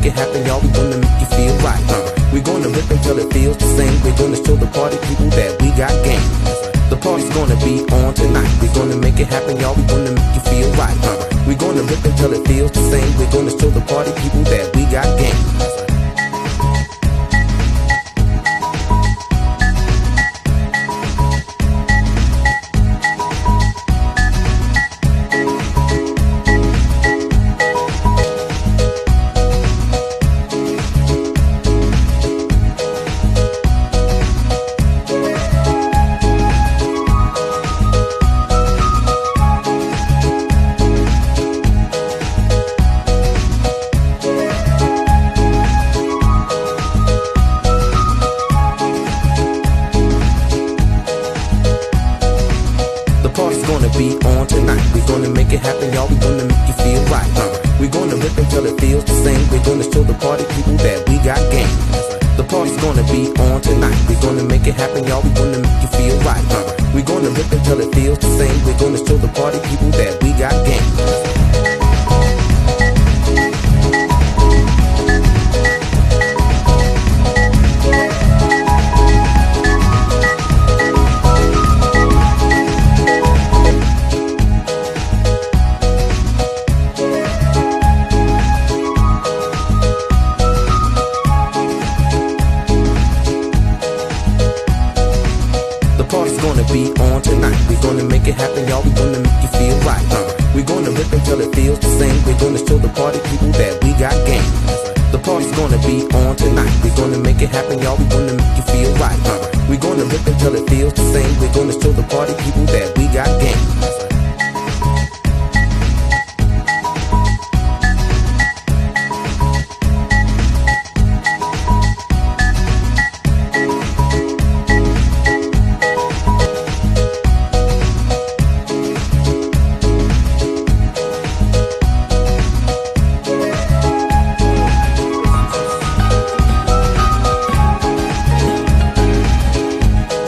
it happen, y'all. We gonna make you feel right. We gonna rip until it feels the same. We're gonna show the party people that we got game. The party's gonna be on tonight. We're gonna make it happen, y'all. We gonna make you feel right. We gonna rip until it feels the same. We're gonna show the party people that we got game. Be on tonight. We're gonna make it happen, y'all. We're gonna make you feel right. We're gonna rip until it feels the same. We're gonna show the party people that we got game. The party's gonna be on tonight. We're gonna make it happen, y'all. We're gonna make you feel right. We're gonna rip until it feels the same. We're gonna show the party people that we got game. Party's gonna be on tonight. We're gonna make it happen, y'all. We're gonna make you feel right. We're gonna rip until it feels the same. We're gonna show the party people that we got game. The party's gonna be on tonight. We're gonna make it happen, y'all. We're gonna make you feel right. We're gonna rip until it feels the same. We're gonna show the party people that we got game.